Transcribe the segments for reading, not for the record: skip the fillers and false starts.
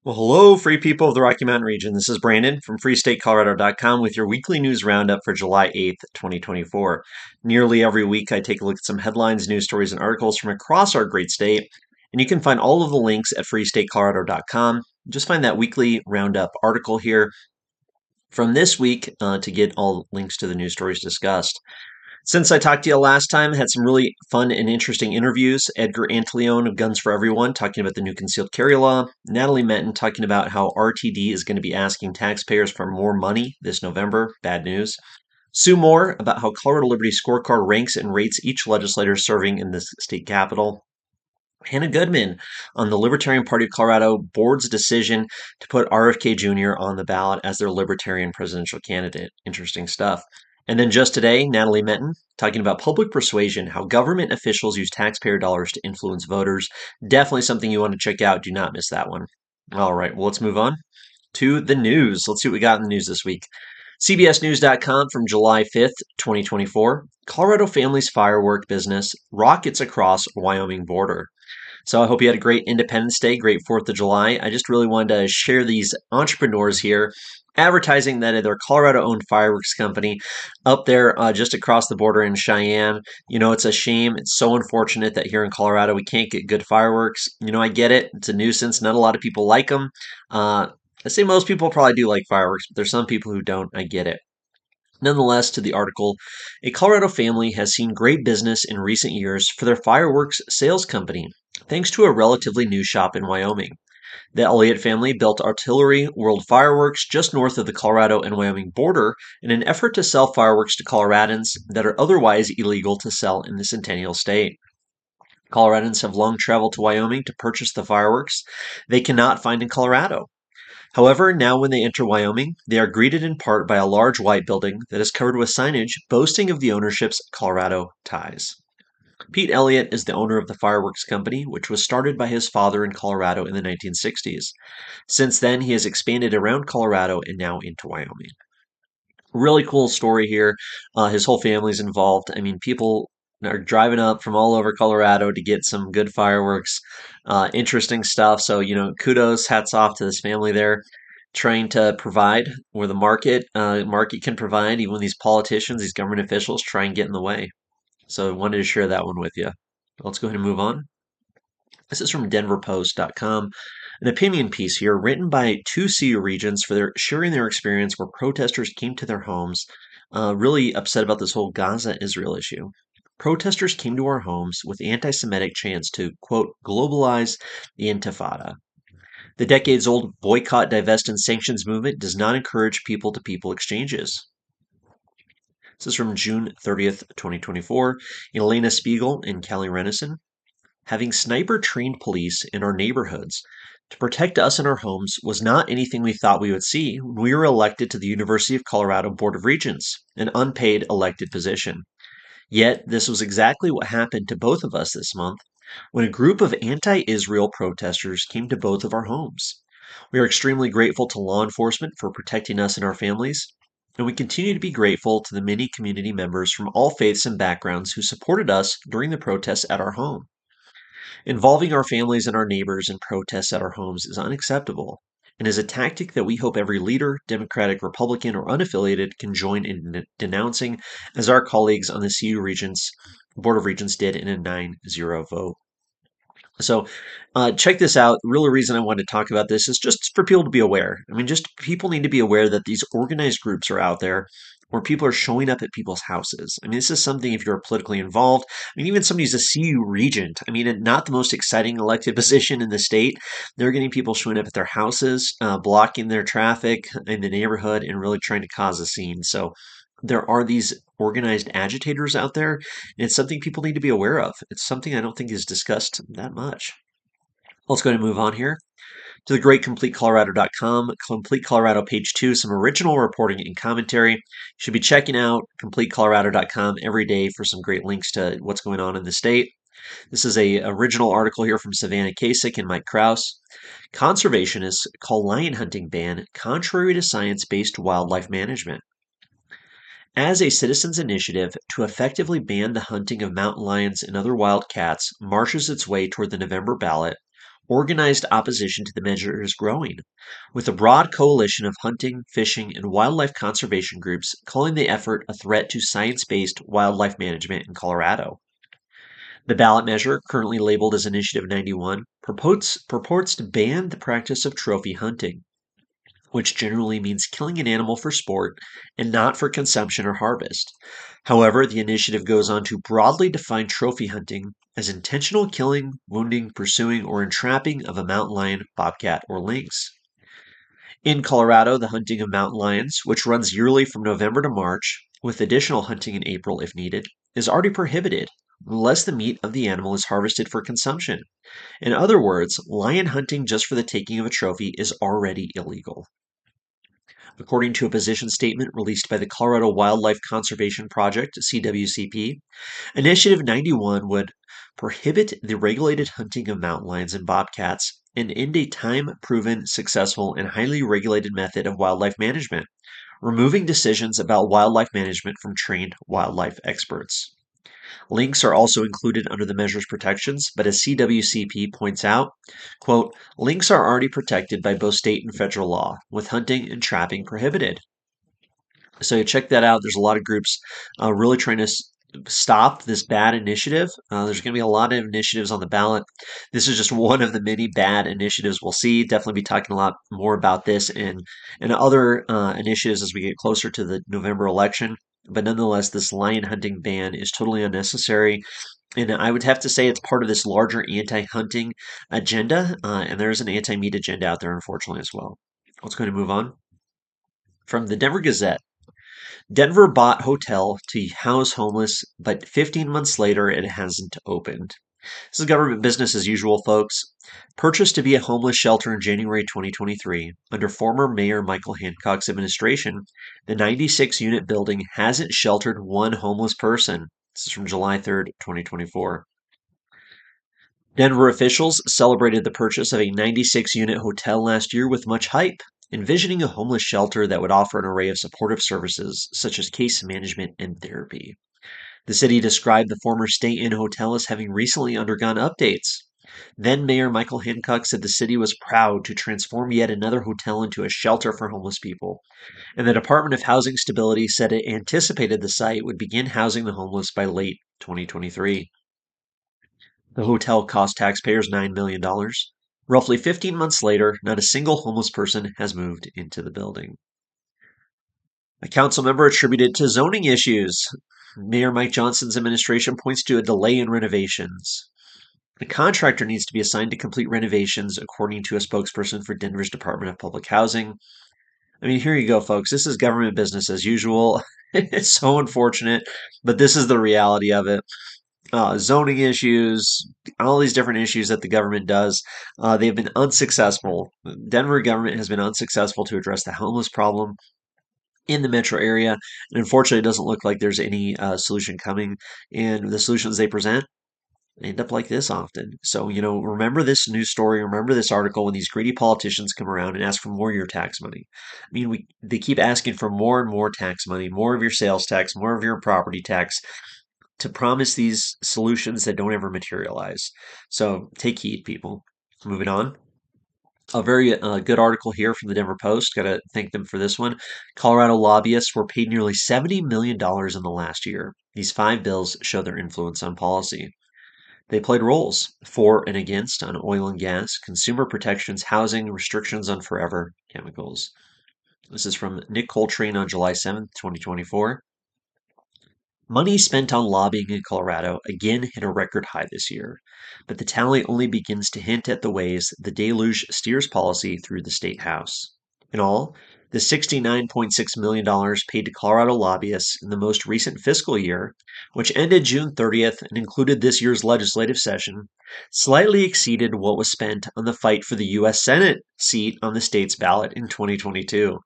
Well, hello, free people of the Rocky Mountain region. This is Brandon from freestatecolorado.com with your weekly news roundup for July 8th, 2024. Nearly every week, I take a look at some headlines, news stories, and articles from across our great state. And you can find all of the links at freestatecolorado.com. Just find that weekly roundup article here from this week to get all links to the news stories discussed. Since I talked to you last time, I had some really fun and interesting interviews. Edgar Antleone of Guns for Everyone talking about the new concealed carry law. Natalie Menton talking about how RTD is going to be asking taxpayers for more money this November. Bad news. Sue Moore about how Colorado Liberty Scorecard ranks and rates each legislator serving in the state capitol. Hannah Goodman on the Libertarian Party of Colorado board's decision to put RFK Jr. on the ballot as their Libertarian presidential candidate. Interesting stuff. And then just today, Natalie Menton talking about public persuasion, how government officials use taxpayer dollars to influence voters. Definitely something you want to check out. Do not miss that one. All right, well, let's move on to the news. Let's see what we got in the news this week. CBSNews.com from July 5th, 2024. Colorado families firework business rockets across Wyoming border. So I hope you had a great Independence Day, great 4th of July. I just really wanted to share these entrepreneurs here advertising that they're a Colorado-owned fireworks company up there just across the border in Cheyenne. You know, it's a shame. It's so unfortunate that here in Colorado we can't get good fireworks. You know, I get it. It's a nuisance. Not a lot of people like them. I say most people probably do like fireworks, but there's some people who don't. I get it. Nonetheless, to the article, a Colorado family has seen great business in recent years for their fireworks sales company, thanks to a relatively new shop in Wyoming. The Elliott family built Artillery World Fireworks just north of the Colorado and Wyoming border in an effort to sell fireworks to Coloradans that are otherwise illegal to sell in the Centennial State. Coloradans have long traveled to Wyoming to purchase the fireworks they cannot find in Colorado. However, now when they enter Wyoming, they are greeted in part by a large white building that is covered with signage boasting of the ownership's Colorado ties. Pete Elliott is the owner of the fireworks company, which was started by his father in Colorado in the 1960s. Since then, he has expanded around Colorado and now into Wyoming. Really cool story here. His whole family's involved. I mean, people are driving up from all over Colorado to get some good fireworks. Interesting stuff. So, you know, kudos, hats off to this family there, trying to provide where the market can provide, even when these politicians, these government officials try and get in the way. So I wanted to share that one with you. Let's go ahead and move on. This is from denverpost.com, an opinion piece here written by two CU Regents for their sharing their experience where protesters came to their homes, really upset about this whole Gaza-Israel issue. Protesters came to our homes with anti-Semitic chants to, quote, globalize the Intifada. The decades-old boycott, divest, and sanctions movement does not encourage people-to-people exchanges. This is from June 30th, 2024. Elena Spiegel and Callie Renison. Having sniper-trained police in our neighborhoods to protect us and our homes was not anything we thought we would see when we were elected to the University of Colorado Board of Regents, an unpaid elected position. Yet, this was exactly what happened to both of us this month when a group of anti-Israel protesters came to both of our homes. We are extremely grateful to law enforcement for protecting us and our families, and we continue to be grateful to the many community members from all faiths and backgrounds who supported us during the protests at our home. Involving our families and our neighbors in protests at our homes is unacceptable and is a tactic that we hope every leader, Democratic, Republican, or unaffiliated, can join in denouncing, as our colleagues on the CU Regents, Board of Regents did in a 9-0 vote. So check this out. The real reason I wanted to talk about this is just for people to be aware. I mean, just people need to be aware that these organized groups are out there where people are showing up at people's houses. I mean, this is something if you're politically involved. I mean, even somebody who's a CU regent. I mean, not the most exciting elected position in the state. They're getting people showing up at their houses, blocking their traffic in the neighborhood, and really trying to cause a scene. So there are these organized agitators out there, and it's something people need to be aware of. It's something I don't think is discussed that much. Let's go ahead and move on here to the great CompleteColorado.com. Complete Colorado page 2, some original reporting and commentary. You should be checking out CompleteColorado.com every day for some great links to what's going on in the state. This is a original article here from Savannah Kasich and Mike Kraus. Conservationists call lion hunting ban contrary to science-based wildlife management. As a citizens' initiative to effectively ban the hunting of mountain lions and other wild cats marches its way toward the November ballot, Organized opposition to the measure is growing, with a broad coalition of hunting, fishing, and wildlife conservation groups calling the effort a threat to science-based wildlife management in Colorado. The ballot measure, currently labeled as Initiative 91, purports to ban the practice of trophy hunting, which generally means killing an animal for sport and not for consumption or harvest. However, the initiative goes on to broadly define trophy hunting as intentional killing, wounding, pursuing, or entrapping of a mountain lion, bobcat, or lynx. In Colorado, the hunting of mountain lions, which runs yearly from November to March, with additional hunting in April if needed, is already prohibited unless the meat of the animal is harvested for consumption. In other words, lion hunting just for the taking of a trophy is already illegal. According to a position statement released by the Colorado Wildlife Conservation Project, CWCP, Initiative 91 would prohibit the regulated hunting of mountain lions and bobcats and end a time-proven, successful, and highly regulated method of wildlife management, removing decisions about wildlife management from trained wildlife experts. Lynx are also included under the measure's protections, but as CWCP points out, quote, lynx are already protected by both state and federal law, with hunting and trapping prohibited. So check that out. There's a lot of groups really trying to stop this bad initiative. There's going to be a lot of initiatives on the ballot. This is just one of the many bad initiatives we'll see. Definitely be talking a lot more about this and other initiatives as we get closer to the November election. But nonetheless, this lion hunting ban is totally unnecessary. And I would have to say it's part of this larger anti-hunting agenda. And there's an anti-meat agenda out there, unfortunately, as well. Let's go to move on. From the Denver Gazette. Denver bought hotel to house homeless, but 15 months later it hasn't opened. This is government business as usual, folks. Purchased to be a homeless shelter in January 2023, under former Mayor Michael Hancock's administration, the 96-unit building hasn't sheltered one homeless person. This is from July 3rd, 2024. Denver officials celebrated the purchase of a 96-unit hotel last year with much hype, envisioning a homeless shelter that would offer an array of supportive services such as case management and therapy. The city described the former Stay Inn hotel as having recently undergone updates. Then Mayor Michael Hancock said the city was proud to transform yet another hotel into a shelter for homeless people, and the Department of Housing Stability said it anticipated the site would begin housing the homeless by late 2023. The hotel cost taxpayers $9 million. Roughly 15 months later, not a single homeless person has moved into the building. A council member attributed to zoning issues. Mayor Mike Johnson's administration points to a delay in renovations. The contractor needs to be assigned to complete renovations, according to a spokesperson for Denver's Department of Public Housing. I mean, here you go, folks. This is government business as usual. It's so unfortunate, but this is the reality of it. Zoning issues, all these different issues that the government does, they've been unsuccessful. The Denver government has been unsuccessful to address the homeless problem in the metro area, and unfortunately, it doesn't look like there's any solution coming. And the solutions they present end up like this often. So, remember this news story, remember this article when these greedy politicians come around and ask for more of your tax money. I mean, they keep asking for more and more tax money, more of your sales tax, more of your property tax, to promise these solutions that don't ever materialize. So take heed, people. Moving on. A very good article here from the Denver Post. Got to thank them for this one. Colorado lobbyists were paid nearly $70 million in the last year. These 5 bills show their influence on policy. They played roles for and against on oil and gas, consumer protections, housing, restrictions on forever chemicals. This is from Nick Coltrane on July 7th, 2024. Money spent on lobbying in Colorado again hit a record high this year, but the tally only begins to hint at the ways the deluge steers policy through the state house. In all, the $69.6 million paid to Colorado lobbyists in the most recent fiscal year, which ended June 30th and included this year's legislative session, slightly exceeded what was spent on the fight for the U.S. Senate seat on the state's ballot in 2022.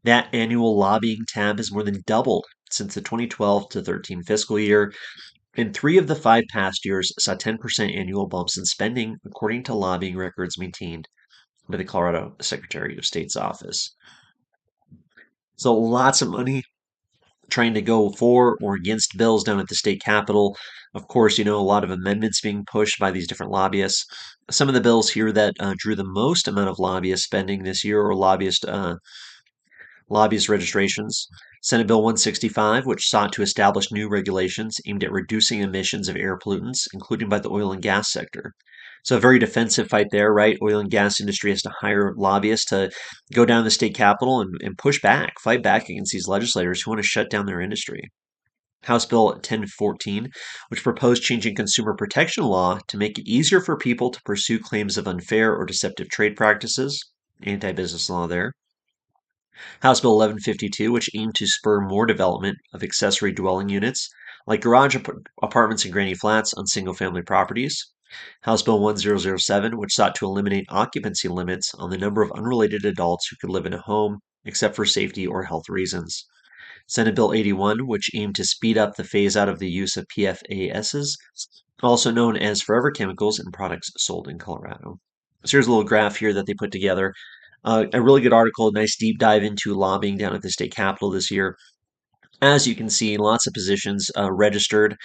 That annual lobbying tab has more than doubled since the 2012 to 13 fiscal year, and 3 of the 5 past years saw 10% annual bumps in spending, according to lobbying records maintained by the Colorado Secretary of State's office. So lots of money trying to go for or against bills down at the state capitol. Of course, a lot of amendments being pushed by these different lobbyists. Some of the bills here that drew the most amount of lobbyist spending this year, or lobbyist registrations. Senate Bill 165, which sought to establish new regulations aimed at reducing emissions of air pollutants, including by the oil and gas sector. So a very defensive fight there, right? Oil and gas industry has to hire lobbyists to go down to the state capitol and push back, fight back against these legislators who want to shut down their industry. House Bill 1014, which proposed changing consumer protection law to make it easier for people to pursue claims of unfair or deceptive trade practices. Anti-business law there. House Bill 1152, which aimed to spur more development of accessory dwelling units, like garage apartments and granny flats on single family properties. House Bill 1007, which sought to eliminate occupancy limits on the number of unrelated adults who could live in a home, except for safety or health reasons. Senate Bill 81, which aimed to speed up the phase out of the use of PFASs, also known as forever chemicals in products sold in Colorado. So here's a little graph here that they put together. A really good article, a nice deep dive into lobbying down at the state capitol this year. As you can see, lots of positions registered,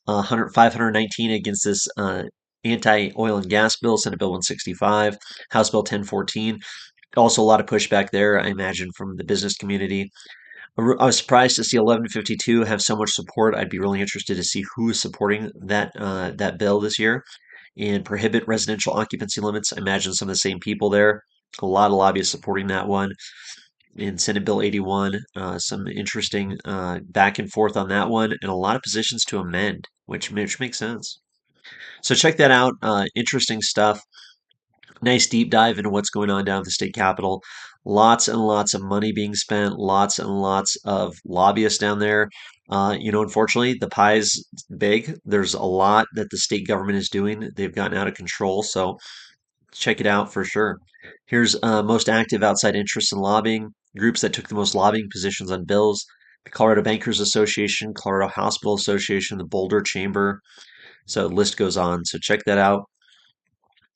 519 against this anti-oil and gas bill, Senate Bill 165, House Bill 1014. Also a lot of pushback there, I imagine, from the business community. I was surprised to see 1152 have so much support. I'd be really interested to see who is supporting that bill this year. And prohibit residential occupancy limits. I imagine some of the same people there. A lot of lobbyists supporting that one. In Senate Bill 81, some interesting back and forth on that one, and a lot of positions to amend, which makes sense. So check that out. Interesting stuff. Nice deep dive into what's going on down at the state capitol. Lots and lots of money being spent, lots and lots of lobbyists down there. Unfortunately, the pie's big. There's a lot that the state government is doing. They've gotten out of control. So check it out for sure. Here's most active outside interests in lobbying, groups that took the most lobbying positions on bills: the Colorado Bankers Association, Colorado Hospital Association, the Boulder Chamber. So the list goes on. So check that out.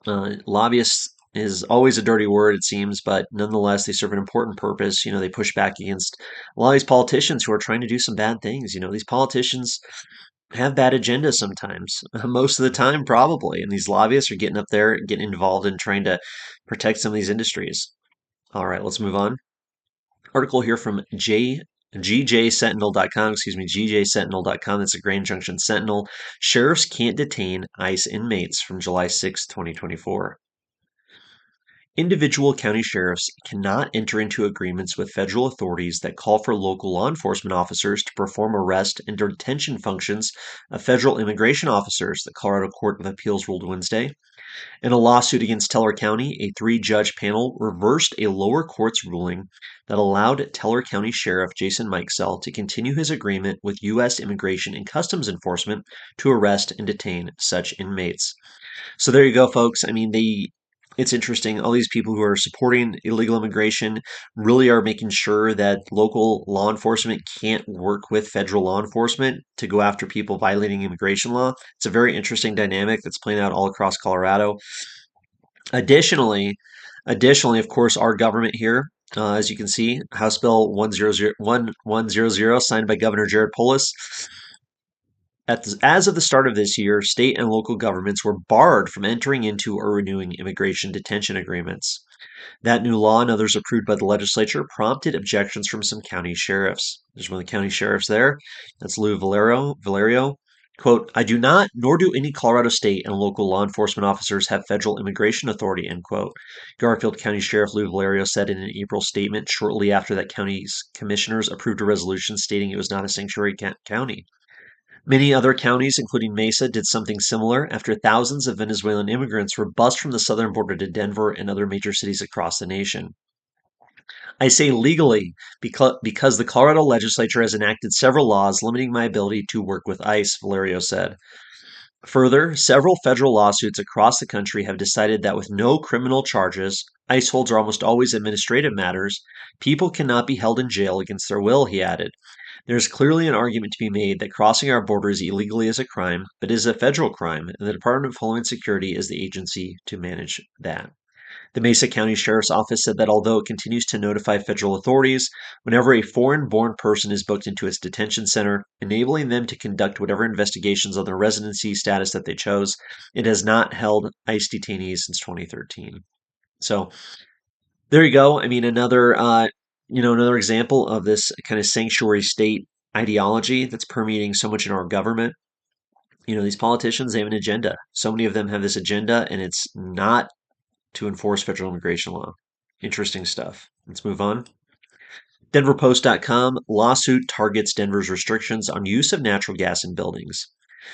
Lobbyists is always a dirty word, it seems, but nonetheless, they serve an important purpose. They push back against a lot of these politicians who are trying to do some bad things. These politicians have bad agendas sometimes, most of the time, probably. And these lobbyists are getting up there, getting involved in trying to protect some of these industries. All right, let's move on. Article here from GJSentinel.com, GJSentinel.com. That's a Grand Junction Sentinel. Sheriffs can't detain ICE inmates from July 6, 2024. Individual county sheriffs cannot enter into agreements with federal authorities that call for local law enforcement officers to perform arrest and detention functions of federal immigration officers, the Colorado Court of Appeals ruled Wednesday. In a lawsuit against Teller County, a three-judge panel reversed a lower court's ruling that allowed Teller County Sheriff Jason Mikesell to continue his agreement with U.S. Immigration and Customs Enforcement to arrest and detain such inmates. So there you go, folks. I mean, it's interesting. All these people who are supporting illegal immigration really are making sure that local law enforcement can't work with federal law enforcement to go after people violating immigration law. It's a very interesting dynamic that's playing out all across Colorado. Additionally, of course, our government here, as you can see, House Bill 1100, signed by Governor Jared Polis. As of the start of this year, state and local governments were barred from entering into or renewing immigration detention agreements. That new law and others approved by the legislature prompted objections from some county sheriffs. There's one of the county sheriffs there. That's Lou Valerio. Quote, "I do not, nor do any Colorado state and local law enforcement officers have federal immigration authority," end quote. Garfield County Sheriff Lou Valerio said in an April statement shortly after that county's commissioners approved a resolution stating it was not a sanctuary county. Many other counties, including Mesa, did something similar after thousands of Venezuelan immigrants were bused from the southern border to Denver and other major cities across the nation. I say legally because the Colorado legislature has enacted several laws limiting my ability to work with ICE, Valerio said. Further, several federal lawsuits across the country have decided that with no criminal charges, ICE holds are almost always administrative matters, people cannot be held in jail against their will, he added. There is clearly an argument to be made that crossing our borders illegally is a crime, but is a federal crime, and the Department of Homeland Security is the agency to manage that. The Mesa County Sheriff's Office said that although it continues to notify federal authorities whenever a foreign born person is booked into its detention center, enabling them to conduct whatever investigations on their residency status that they chose, it has not held ICE detainees since 2013. So there you go. I mean, another example of this kind of sanctuary state ideology that's permeating so much in our government. These politicians, they have an agenda. So many of them have this agenda, and it's not to enforce federal immigration law. Interesting stuff. Let's move on. DenverPost.com lawsuit targets Denver's restrictions on use of natural gas in buildings.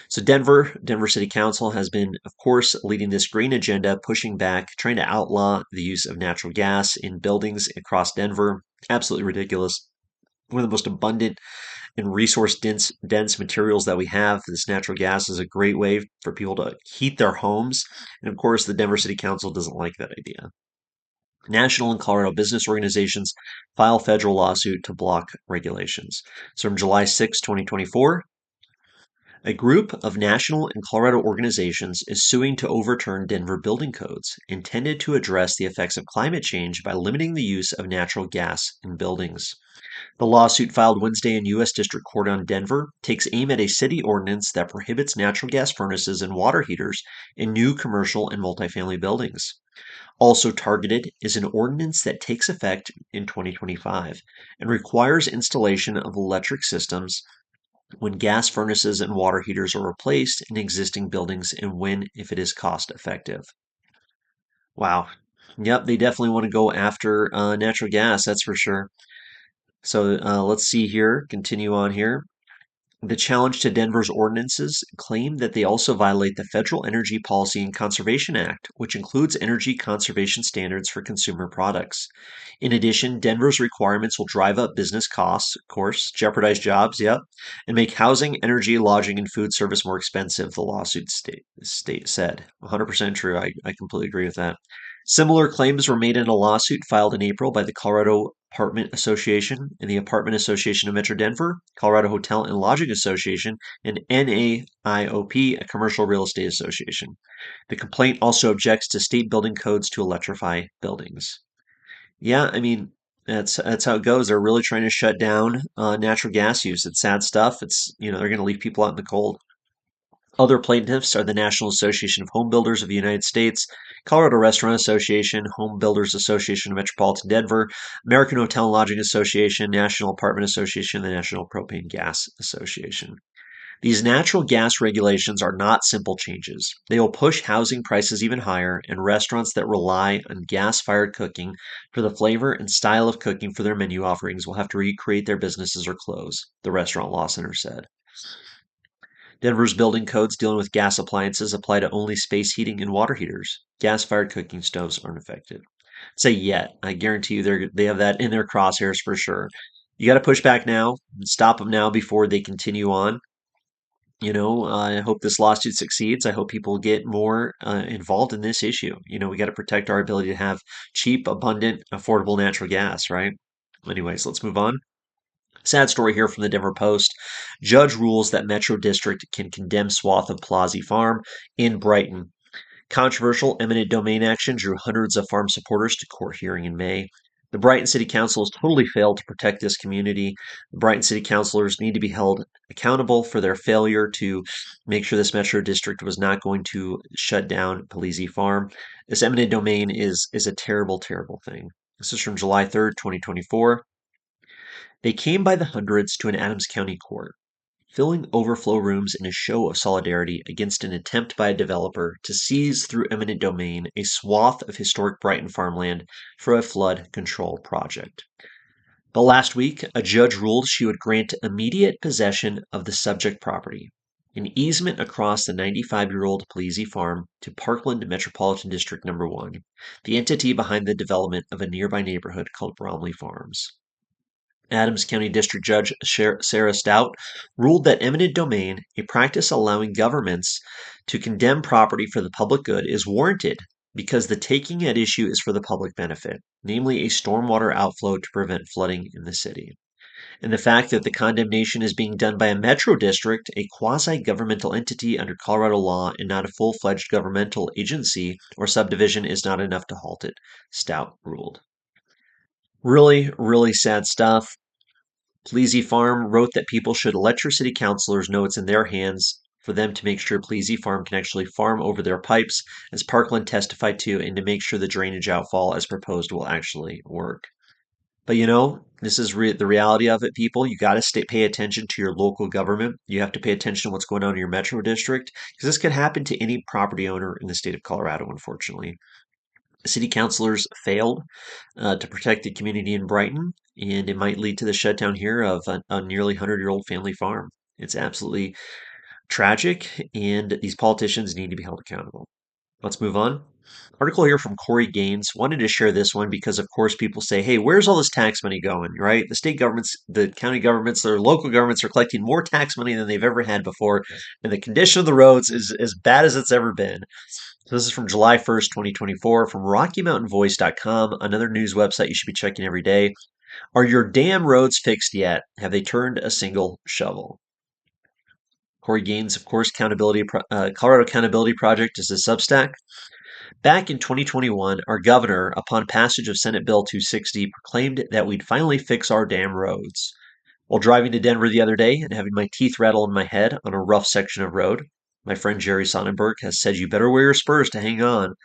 So Denver City Council has been, of course, leading this green agenda, pushing back, trying to outlaw the use of natural gas in buildings across Denver. Absolutely ridiculous. One of the most abundant and resource dense materials that we have. This natural gas is a great way for people to heat their homes. And of course, the Denver City Council doesn't like that idea. National and Colorado business organizations file federal lawsuit to block regulations. So from July 6, 2024, a group of national and Colorado organizations is suing to overturn Denver building codes intended to address the effects of climate change by limiting the use of natural gas in buildings. The lawsuit filed Wednesday in U.S. District Court on Denver takes aim at a city ordinance that prohibits natural gas furnaces and water heaters in new commercial and multifamily buildings. Also targeted is an ordinance that takes effect in 2025 and requires installation of electric systems when gas furnaces and water heaters are replaced in existing buildings and when, if it is cost effective. Wow. Yep, they definitely want to go after natural gas, that's for sure. So let's see here, continue on here. The challenge to Denver's ordinances claim that they also violate the Federal Energy Policy and Conservation Act, which includes energy conservation standards for consumer products. In addition, Denver's requirements will drive up business costs, of course, jeopardize jobs, yep, and make housing, energy, lodging, and food service more expensive, the lawsuit state said. 100% true. I completely agree with that. Similar claims were made in a lawsuit filed in April by the Colorado Apartment Association and the Apartment Association of Metro Denver, Colorado Hotel and Lodging Association, and NAIOP, a commercial real estate association. The complaint also objects to state building codes to electrify buildings. Yeah, I mean, that's how it goes. They're really trying to shut down natural gas use. It's sad stuff. They're going to leave people out in the cold. Other plaintiffs are the National Association of Home Builders of the United States, Colorado Restaurant Association, Home Builders Association of Metropolitan Denver, American Hotel and Lodging Association, National Apartment Association, and the National Propane Gas Association. These natural gas regulations are not simple changes. They will push housing prices even higher, and restaurants that rely on gas fired cooking for the flavor and style of cooking for their menu offerings will have to recreate their businesses or close, the Restaurant Law Center said. Denver's building codes dealing with gas appliances apply to only space heating and water heaters. Gas-fired cooking stoves aren't affected. Say yet. I guarantee you they have that in their crosshairs for sure. You got to push back now and stop them now before they continue on. I hope this lawsuit succeeds. I hope people get more involved in this issue. We got to protect our ability to have cheap, abundant, affordable natural gas, right? Anyways, let's move on. Sad story here from the Denver Post. Judge rules that Metro District can condemn swath of Palizzi Farm in Brighton. Controversial eminent domain action drew hundreds of farm supporters to court hearing in May. The Brighton City Council has totally failed to protect this community. The Brighton City Councilors need to be held accountable for their failure to make sure this Metro District was not going to shut down Palizzi Farm. This eminent domain is a terrible, terrible thing. This is from July 3rd, 2024. They came by the hundreds to an Adams County court, filling overflow rooms in a show of solidarity against an attempt by a developer to seize through eminent domain a swath of historic Brighton farmland for a flood control project. But last week, a judge ruled she would grant immediate possession of the subject property, an easement across the 95-year-old Palizzi farm to Parkland Metropolitan District Number 1, the entity behind the development of a nearby neighborhood called Bromley Farms. Adams County District Judge Sarah Stout ruled that eminent domain, a practice allowing governments to condemn property for the public good, is warranted because the taking at issue is for the public benefit, namely a stormwater outflow to prevent flooding in the city. And the fact that the condemnation is being done by a metro district, a quasi governmental entity under Colorado law, and not a full fledged governmental agency or subdivision is not enough to halt it, Stout ruled. Really, really sad stuff. Palizzi Farm wrote that people should let your city councilors know it's in their hands for them to make sure Palizzi Farm can actually farm over their pipes, as Parkland testified to, and to make sure the drainage outfall as proposed will actually work. But this is the reality of it, people. You got to pay attention to your local government. You have to pay attention to what's going on in your metro district because this could happen to any property owner in the state of Colorado, unfortunately. City councilors failed to protect the community in Brighton, and it might lead to the shutdown here of a nearly 100-year-old family farm. It's absolutely tragic, and these politicians need to be held accountable. Let's move on. Article here from Corey Gaines. Wanted to share this one because, of course, people say, hey, where's all this tax money going, right? The state governments, the county governments, their local governments are collecting more tax money than they've ever had before, and the condition of the roads is as bad as it's ever been. So this is from July 1st, 2024, from RockyMountainVoice.com, another news website you should be checking every day. Are your damn roads fixed yet? Have they turned a single shovel? Corey Gaines, of course, Colorado Accountability Project is a Substack. Back in 2021, our governor, upon passage of Senate Bill 260, proclaimed that we'd finally fix our damn roads. While driving to Denver the other day and having my teeth rattle in my head on a rough section of road, my friend Jerry Sonnenberg has said you better wear your spurs to hang on.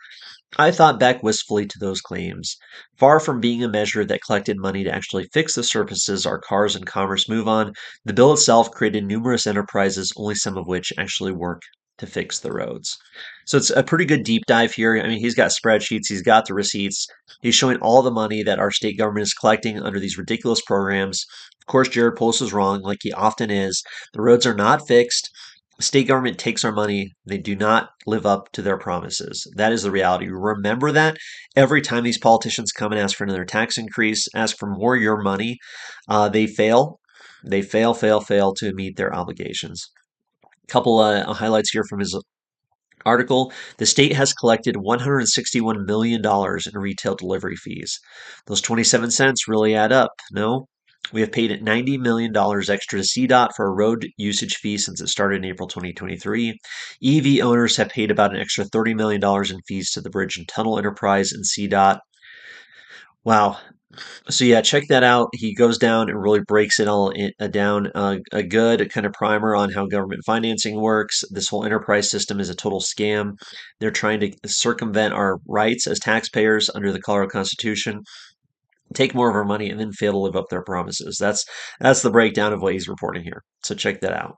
I thought back wistfully to those claims. Far from being a measure that collected money to actually fix the surfaces our cars and commerce move on, the bill itself created numerous enterprises, only some of which actually work to fix the roads. So it's a pretty good deep dive here. I mean, he's got spreadsheets, he's got the receipts, he's showing all the money that our state government is collecting under these ridiculous programs. Of course, Jared Polis is wrong, like he often is. The roads are not fixed. State government takes our money. They do not live up to their promises. That is the reality. Remember that every time these politicians come and ask for another tax increase, ask for more of your money, they fail. They fail to meet their obligations. A couple highlights here from his article. The state has collected $161 million in retail delivery fees. Those 27 cents really add up, no? We have paid $90 million extra to CDOT for a road usage fee since it started in April 2023. EV owners have paid about an extra $30 million in fees to the Bridge and Tunnel Enterprise and CDOT. Wow. So yeah, check that out. He goes down and really breaks it all down. A good kind of primer on how government financing works. This whole enterprise system is a total scam. They're trying to circumvent our rights as taxpayers under the Colorado Constitution, take more of our money, and then fail to live up their promises. That's the breakdown of what he's reporting here. So check that out.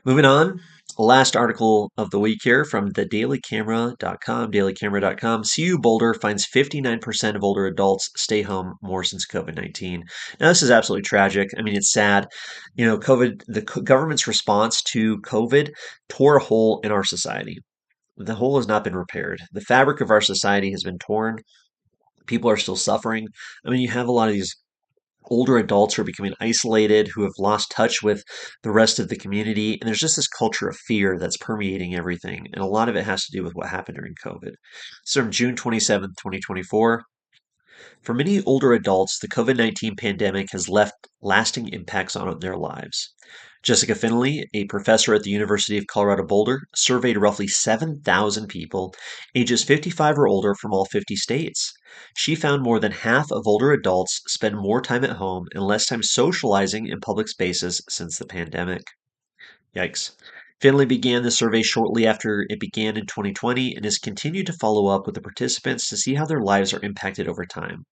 Moving on, last article of the week here from dailycamera.com. CU Boulder finds 59% of older adults stay home more since COVID-19. Now, this is absolutely tragic. I mean, it's sad. The government's response to COVID tore a hole in our society. The hole has not been repaired. The fabric of our society has been torn. People are still suffering. I mean, you have a lot of these older adults who are becoming isolated, who have lost touch with the rest of the community. And there's just this culture of fear that's permeating everything. And a lot of it has to do with what happened during COVID. So from June 27th, 2024, for many older adults, the COVID-19 pandemic has left lasting impacts on their lives. Jessica Finley, a professor at the University of Colorado Boulder, surveyed roughly 7,000 people ages 55 or older from all 50 states. She found more than half of older adults spend more time at home and less time socializing in public spaces since the pandemic. Yikes. Finley began the survey shortly after it began in 2020 and has continued to follow up with the participants to see how their lives are impacted over time.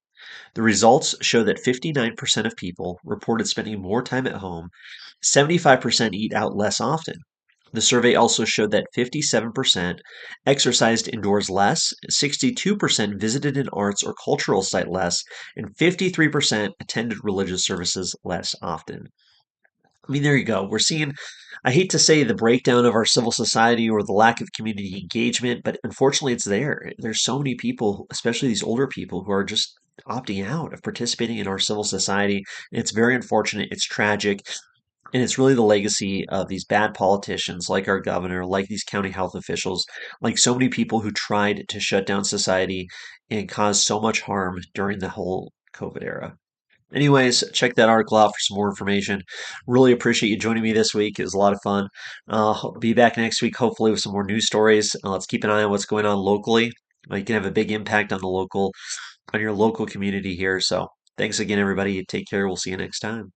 The results show that 59% of people reported spending more time at home, 75% eat out less often. The survey also showed that 57% exercised indoors less, 62% visited an arts or cultural site less, and 53% attended religious services less often. I mean, there you go. We're seeing, I hate to say the breakdown of our civil society or the lack of community engagement, but unfortunately it's there. There's so many people, especially these older people, who are just opting out of participating in our civil society. And it's very unfortunate. It's tragic. And it's really the legacy of these bad politicians like our governor, like these county health officials, like so many people who tried to shut down society and cause so much harm during the whole COVID era. Anyways, check that article out for some more information. Really appreciate you joining me this week. It was a lot of fun. I'll be back next week, hopefully, with some more news stories. Let's keep an eye on what's going on locally. You can have a big impact on your local community here. So thanks again, everybody. Take care. We'll see you next time.